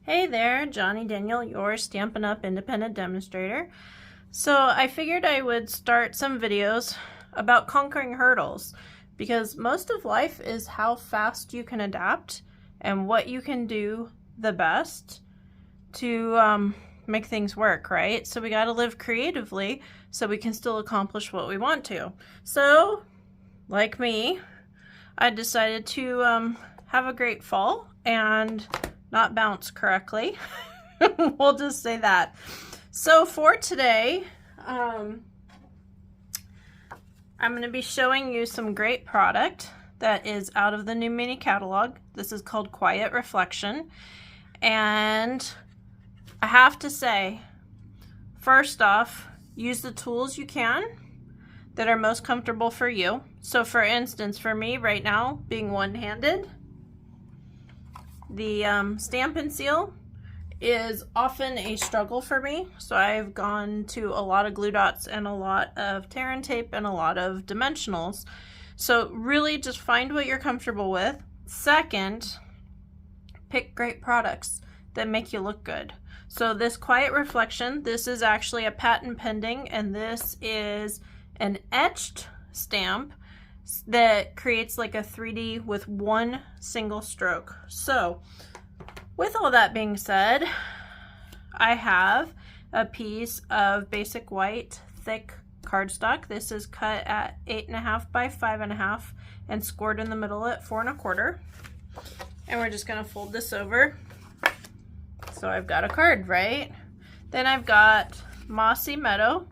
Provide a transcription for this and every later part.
Hey there, Johnny Daniel, your Stampin' Up! Independent demonstrator. So I figured I would start some videos about conquering hurdles because most of life is how fast you can adapt and what you can do the best to make things work, right? So we got to live creatively so we can still accomplish what we want to. So, like me, I decided to have a great fall and not bounce correctly. We'll just say that. So for today, I'm going to be showing you some great product that is out of the new mini catalog. This is called Quiet Reflection. And I have to say, first off, use the tools you can that are most comfortable for you. So for instance, for me right now, being one-handed, the Stampin' Seal is often a struggle for me, so I've gone to a lot of glue dots and a lot of tear and tape and a lot of dimensionals. So really just find what you're comfortable with. Second, pick great products that make you look good. So this Quiet Reflection, this is actually a patent pending, and this is an etched stamp that creates like a 3D with one single stroke. So with all that being said, I have a piece of basic white thick cardstock. This is cut at 8.5 by 5.5 and scored in the middle at 4 1/4. And we're just gonna fold this over. So I've got a card, right? Then I've got Mossy Meadow,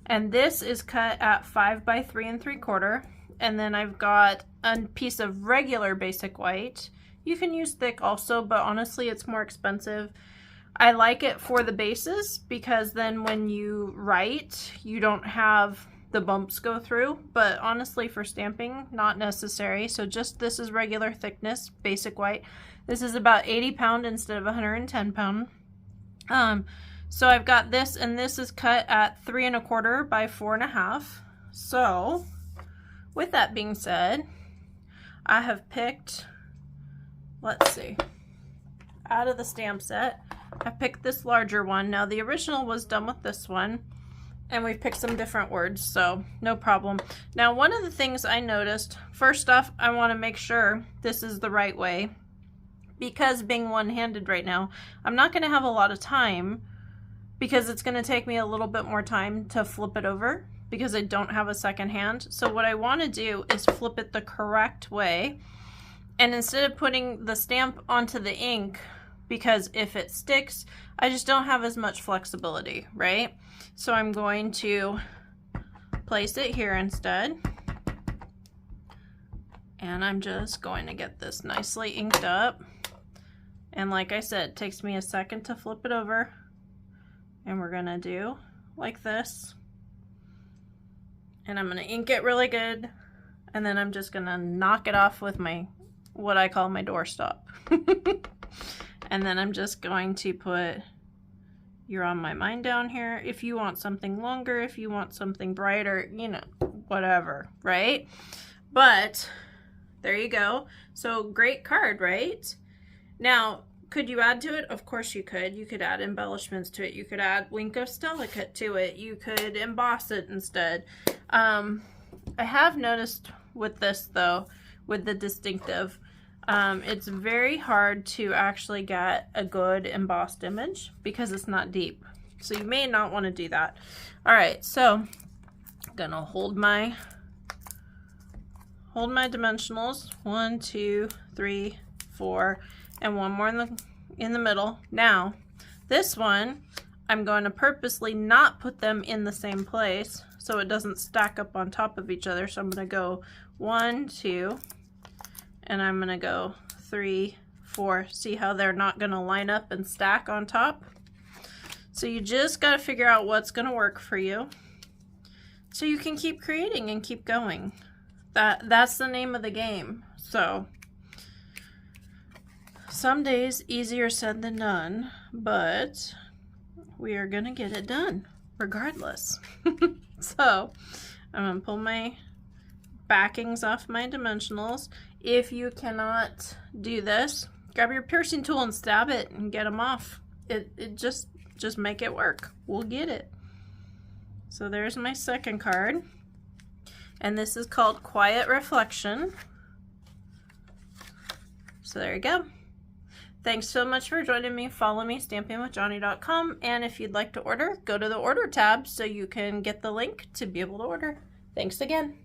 and this is cut at 5 by 3 3/4. And then I've got a piece of regular basic white. You can use thick also, but honestly it's more expensive. I like it for the bases because then when you write, you don't have the bumps go through, but honestly for stamping, not necessary. So just this is regular thickness, basic white. This is about 80 pound instead of 110 pound. So I've got this, and this is cut at 3 1/4 by 4 1/2. So with that being said, I have picked, let's see, out of the stamp set, I picked this larger one. Now the original was done with this one, and we've picked some different words, so no problem. Now one of the things I noticed, first off, I want to make sure this is the right way, because being one-handed right now, I'm not going to have a lot of time because it's going to take me a little bit more time to flip it over because I don't have a second hand. So what I want to do is flip it the correct way, and instead of putting the stamp onto the ink, because if it sticks, I just don't have as much flexibility, right? So I'm going to place it here instead, and I'm just going to get this nicely inked up. And like I said, it takes me a second to flip it over, and we're gonna do like this. And I'm gonna ink it really good, and then I'm just gonna knock it off with my, what I call my doorstop. And then I'm just going to put You're on My Mind down here. If you want something longer, if you want something brighter, you know, whatever, right? But there you go. So great card, right? Now, could you add to it? Of course you could. You could add embellishments to it. You could add Wink of Delicate to it. You could emboss it instead. I have noticed with this though, with the distinctive, it's very hard to actually get a good embossed image because it's not deep. So you may not want to do that. All right, so I'm gonna hold my dimensionals, 1, 2, 3, 4, and one more in the middle. Now, this one, I'm going to purposely not put them in the same place so it doesn't stack up on top of each other. So I'm going to go 1, 2, and I'm going to go 3, 4. See how they're not going to line up and stack on top? So you just got to figure out what's going to work for you so you can keep creating and keep going. That's the name of the game. So some days easier said than done, but we are gonna get it done regardless. So I'm gonna pull my backings off my dimensionals. If you cannot do this, grab your piercing tool and stab it and get them off. It just make it work. We'll get it. So there's my second card. And this is called Quiet Reflection. So there you go. Thanks so much for joining me. Follow me, stampingwithjohnny.com. And if you'd like to order, go to the order tab so you can get the link to be able to order. Thanks again.